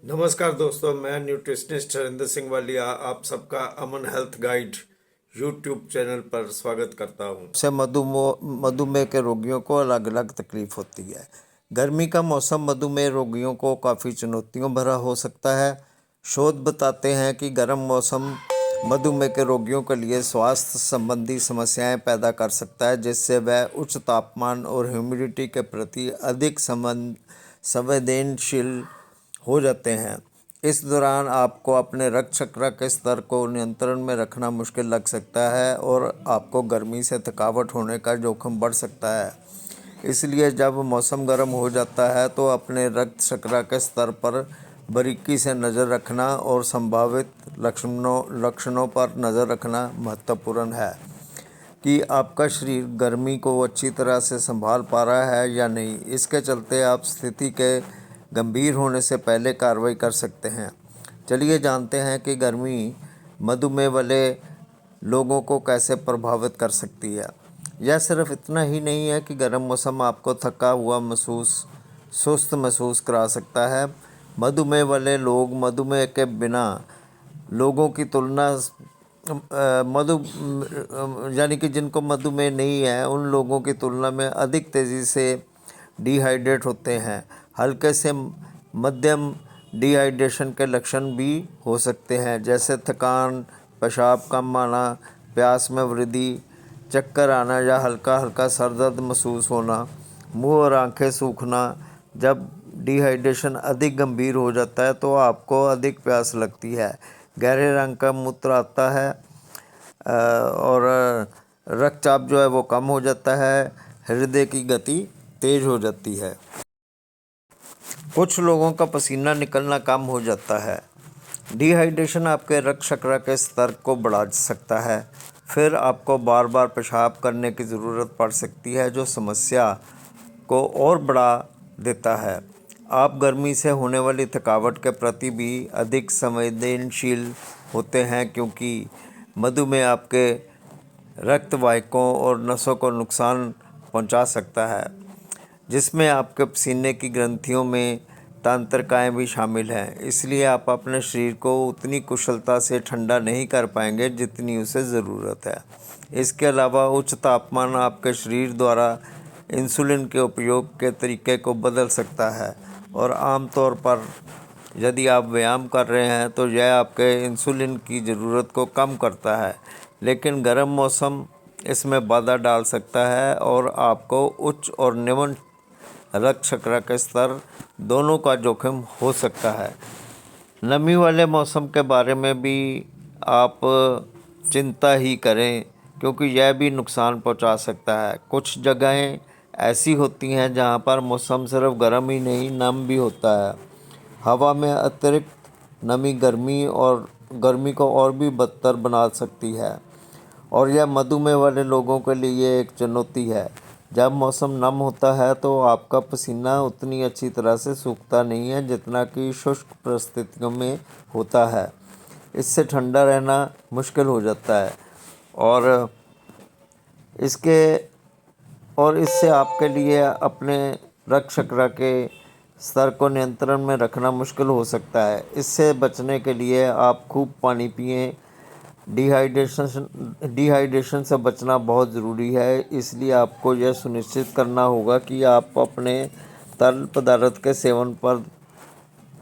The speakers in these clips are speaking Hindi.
नमस्कार दोस्तों, मैं न्यूट्रिशनिस्ट हरिंदर सिंह वालिया आप सबका अमन हेल्थ गाइड यूट्यूब चैनल पर स्वागत करता हूं। से मधुमेह के रोगियों को अलग अलग तकलीफ होती है। गर्मी का मौसम मधुमेह रोगियों को काफ़ी चुनौतियों भरा हो सकता है। शोध बताते हैं कि गर्म मौसम मधुमेह के रोगियों के लिए स्वास्थ्य संबंधी समस्याएं पैदा कर सकता है, जिससे वह उच्च तापमान और ह्यूमिडिटी के प्रति अधिक संवेदनशील हो जाते हैं। इस दौरान आपको अपने रक्त शर्करा के स्तर को नियंत्रण में रखना मुश्किल लग सकता है और आपको गर्मी से थकावट होने का जोखिम बढ़ सकता है। इसलिए जब मौसम गर्म हो जाता है तो अपने रक्त शर्करा के स्तर पर बारीकी से नज़र रखना और संभावित लक्षणों पर नज़र रखना महत्वपूर्ण है कि आपका शरीर गर्मी को अच्छी तरह से संभाल पा रहा है या नहीं। इसके चलते आप स्थिति के गंभीर होने से पहले कार्रवाई कर सकते हैं। चलिए जानते हैं कि गर्मी मधुमेह वाले लोगों को कैसे प्रभावित कर सकती है। यह सिर्फ इतना ही नहीं है कि गर्म मौसम आपको थका हुआ सुस्त महसूस करा सकता है। मधुमेह वाले लोग मधुमेह के बिना लोगों की तुलना यानी कि जिनको मधुमेह नहीं है उन लोगों की तुलना में अधिक तेज़ी से डिहाइड्रेट होते हैं। हल्के से मध्यम डिहाइड्रेशन के लक्षण भी हो सकते हैं, जैसे थकान, पेशाब कम आना, प्यास में वृद्धि, चक्कर आना या हल्का हल्का सर दर्द महसूस होना, मुंह और आंखें सूखना। जब डिहाइड्रेशन अधिक गंभीर हो जाता है तो आपको अधिक प्यास लगती है, गहरे रंग का मूत्र आता है और रक्तचाप जो है वो कम हो जाता है, हृदय की गति तेज हो जाती है। कुछ लोगों का पसीना निकलना कम हो जाता है। डिहाइड्रेशन आपके रक्त शर्करा के स्तर को बढ़ा सकता है। फिर आपको बार बार पेशाब करने की ज़रूरत पड़ सकती है, जो समस्या को और बढ़ा देता है। आप गर्मी से होने वाली थकावट के प्रति भी अधिक संवेदनशील होते हैं, क्योंकि मधुमेह आपके रक्त वाहिकाओं और नसों को नुकसान पहुंचा सकता है, जिसमें आपके पसीने की ग्रंथियों में तंत्रिकाएँ भी शामिल हैं। इसलिए आप अपने शरीर को उतनी कुशलता से ठंडा नहीं कर पाएंगे जितनी उसे ज़रूरत है। इसके अलावा उच्च तापमान आपके शरीर द्वारा इंसुलिन के उपयोग के तरीके को बदल सकता है और आमतौर पर यदि आप व्यायाम कर रहे हैं तो यह आपके इंसुलिन की ज़रूरत को कम करता है। लेकिन गर्म मौसम इसमें बाधा डाल सकता है और आपको उच्च और निम्न रक्त शर्करा के स्तर दोनों का जोखिम हो सकता है। नमी वाले मौसम के बारे में भी आप चिंता ही करें, क्योंकि यह भी नुकसान पहुंचा सकता है। कुछ जगहें ऐसी होती हैं जहां पर मौसम सिर्फ गर्म ही नहीं नम भी होता है। हवा में अतिरिक्त नमी गर्मी को और भी बदतर बना सकती है और यह मधुमेह वाले लोगों के लिए एक चुनौती है। जब मौसम नम होता है तो आपका पसीना उतनी अच्छी तरह से सूखता नहीं है जितना कि शुष्क परिस्थितियों में होता है। इससे ठंडा रहना मुश्किल हो जाता है और इसके और इससे आपके लिए अपने रक्त शर्करा के स्तर को नियंत्रण में रखना मुश्किल हो सकता है। इससे बचने के लिए आप खूब पानी पिएं। डिहाइड्रेशन से बचना बहुत ज़रूरी है, इसलिए आपको यह सुनिश्चित करना होगा कि आप अपने तरल पदार्थ के सेवन पर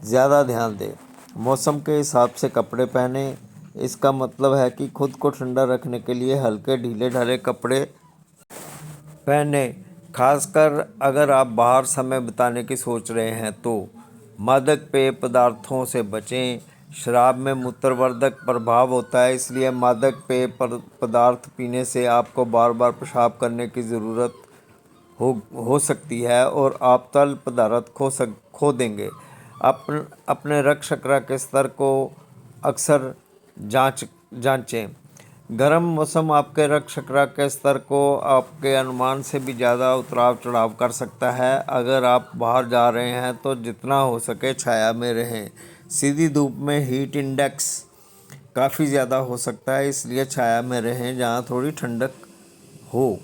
ज़्यादा ध्यान दें। मौसम के हिसाब से कपड़े पहने। इसका मतलब है कि खुद को ठंडा रखने के लिए हल्के ढीले ढाले कपड़े पहने, खासकर अगर आप बाहर समय बिताने की सोच रहे हैं तो। मादक पेय पदार्थों से बचें। शराब में मूत्रवर्धक प्रभाव होता है, इसलिए मादक पेय पदार्थ पीने से आपको बार बार पेशाब करने की ज़रूरत हो सकती है और आप तरल पदार्थ खो देंगे। अपने रक्त शर्करा के स्तर को अक्सर जांचें। गर्म मौसम आपके रक्त शर्करा के स्तर को आपके अनुमान से भी ज़्यादा उतार चढ़ाव कर सकता है। अगर आप बाहर जा रहे हैं तो जितना हो सके छाया में रहें। सीधी धूप में हीट इंडेक्स काफ़ी ज़्यादा हो सकता है, इसलिए छाया में रहें जहाँ थोड़ी ठंडक हो।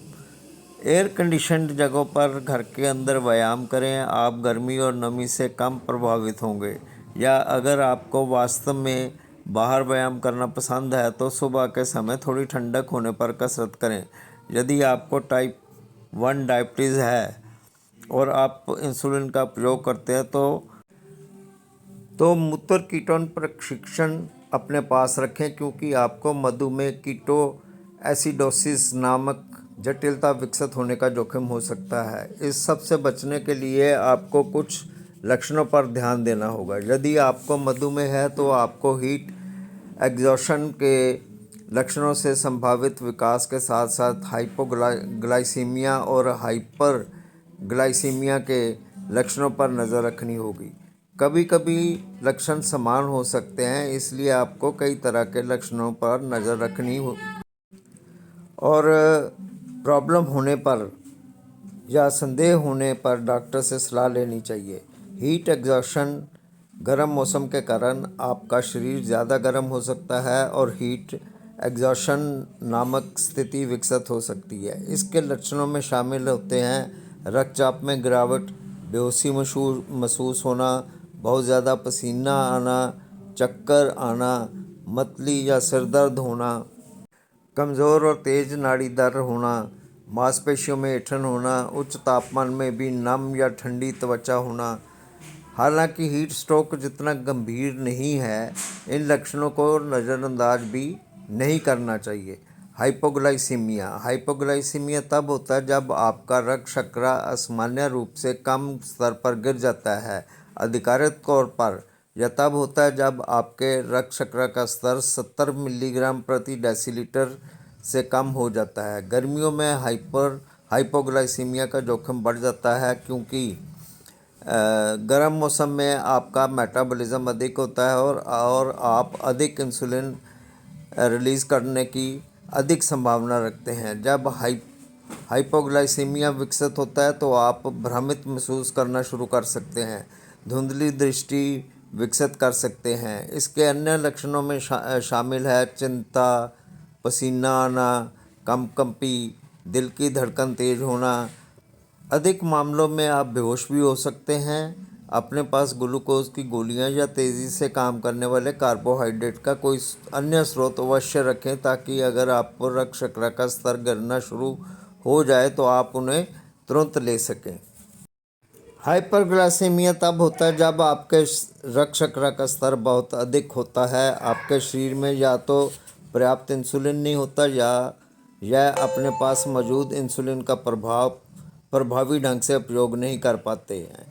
एयर कंडीशन्ड जगहों पर घर के अंदर व्यायाम करें। आप गर्मी और नमी से कम प्रभावित होंगे। या अगर आपको वास्तव में बाहर व्यायाम करना पसंद है तो सुबह के समय थोड़ी ठंडक होने पर कसरत करें। यदि आपको टाइप 1 डायबिटीज़ है और आप इंसुलिन का प्रयोग करते हैं तो मूत्र कीटोन प्रशिक्षण अपने पास रखें, क्योंकि आपको मधुमेह कीटो एसिडोसिस नामक जटिलता विकसित होने का जोखिम हो सकता है। इस सब से बचने के लिए आपको कुछ लक्षणों पर ध्यान देना होगा। यदि आपको मधुमेह है तो आपको हीट एग्जॉशन के लक्षणों से संभावित विकास के साथ साथ हाइपोग्लाइसीमिया और हाइपरग्लाइसीमिया के लक्षणों पर नज़र रखनी होगी। कभी कभी लक्षण समान हो सकते हैं, इसलिए आपको कई तरह के लक्षणों पर नज़र रखनी हो और प्रॉब्लम होने पर या संदेह होने पर डॉक्टर से सलाह लेनी चाहिए। हीट एग्जॉशन गर्म मौसम के कारण आपका शरीर ज़्यादा गर्म हो सकता है और हीट एग्जॉशन नामक स्थिति विकसित हो सकती है। इसके लक्षणों में शामिल होते हैं रक्तचाप में गिरावट, बेहोशी महसूस होना, बहुत ज़्यादा पसीना आना, चक्कर आना, मतली या सिर दर्द होना, कमज़ोर और तेज़ नाड़ी दर होना, मांसपेशियों में ऐंठन होना, उच्च तापमान में भी नम या ठंडी त्वचा होना। हालांकि हीट स्ट्रोक जितना गंभीर नहीं है, इन लक्षणों को नज़रअंदाज भी नहीं करना चाहिए। हाइपोग्लाइसीमिया तब होता है जब आपका रक्त शर्करा असामान्य रूप से कम स्तर पर गिर जाता है। आधिकारिक तौर पर यह तब होता है जब आपके रक्त शर्करा का स्तर 70 मिलीग्राम प्रति डेसीलीटर से कम हो जाता है। गर्मियों में हाइपोग्लाइसीमिया का जोखिम बढ़ जाता है, क्योंकि गर्म मौसम में आपका मेटाबॉलिज्म अधिक होता है और आप अधिक इंसुलिन रिलीज़ करने की अधिक संभावना रखते हैं। जब हाइपोग्लाइसीमिया विकसित होता है तो आप भ्रमित महसूस करना शुरू कर सकते हैं, धुंधली दृष्टि विकसित कर सकते हैं। इसके अन्य लक्षणों में शामिल है चिंता, पसीना आना, कंपी, दिल की धड़कन तेज होना। अधिक मामलों में आप बेहोश भी हो सकते हैं। अपने पास ग्लूकोज की गोलियां या तेज़ी से काम करने वाले कार्बोहाइड्रेट का कोई अन्य स्रोत अवश्य रखें, ताकि अगर आपको रक्त शर्करा का स्तर गिरना शुरू हो जाए तो आप उन्हें तुरंत ले सकें। हाइपरग्लाइसीमिया तब होता है जब आपके रक्त शर्करा का स्तर बहुत अधिक होता है। आपके शरीर में या तो पर्याप्त इंसुलिन नहीं होता या यह अपने पास मौजूद इंसुलिन का प्रभावी ढंग से प्रयोग नहीं कर पाते हैं।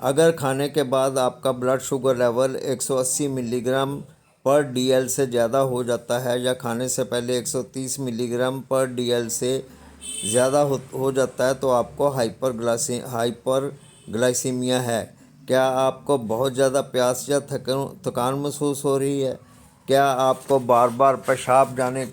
अगर खाने के बाद आपका ब्लड शुगर लेवल 180 मिलीग्राम पर डीएल से ज़्यादा हो जाता है या खाने से पहले 130 मिलीग्राम पर डीएल से ज़्यादा हो जाता है तो आपको हाइपरग्लाइसीमिया है। क्या आपको बहुत ज़्यादा प्यास या थकान महसूस हो रही है? क्या आपको बार बार पेशाब जाने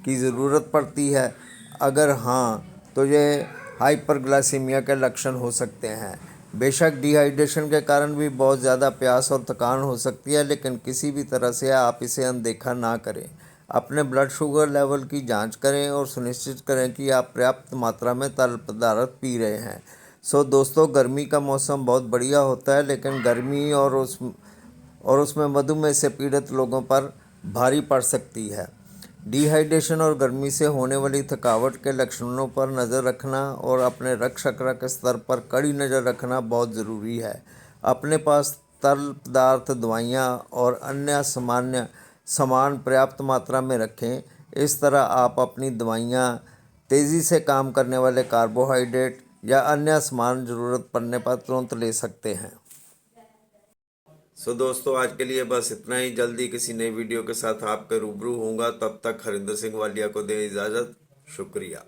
की ज़रूरत पड़ती है? अगर हाँ, तो ये हाइपरग्लाइसीमिया के लक्षण हो सकते हैं। बेशक डिहाइड्रेशन के कारण भी बहुत ज़्यादा प्यास और थकान हो सकती है, लेकिन किसी भी तरह से आप इसे अनदेखा ना करें। अपने ब्लड शुगर लेवल की जांच करें और सुनिश्चित करें कि आप पर्याप्त मात्रा में तरल पदार्थ पी रहे हैं। दोस्तों, गर्मी का मौसम बहुत बढ़िया होता है, लेकिन गर्मी और उसमें मधुमेह से पीड़ित लोगों पर भारी पड़ सकती है। डिहाइड्रेशन और गर्मी से होने वाली थकावट के लक्षणों पर नज़र रखना और अपने रक्त शर्करा के स्तर पर कड़ी नज़र रखना बहुत ज़रूरी है। अपने पास तरल पदार्थ, दवाइयाँ और अन्य सामान पर्याप्त मात्रा में रखें। इस तरह आप अपनी दवाइयाँ, तेज़ी से काम करने वाले कार्बोहाइड्रेट या अन्य सामान ज़रूरत पड़ने पर तुरंत ले सकते हैं। दोस्तों, आज के लिए बस इतना ही। जल्दी किसी नई वीडियो के साथ आपके रूबरू होऊंगा। तब तक हरिंदर सिंह वालिया को दें इजाज़त। शुक्रिया।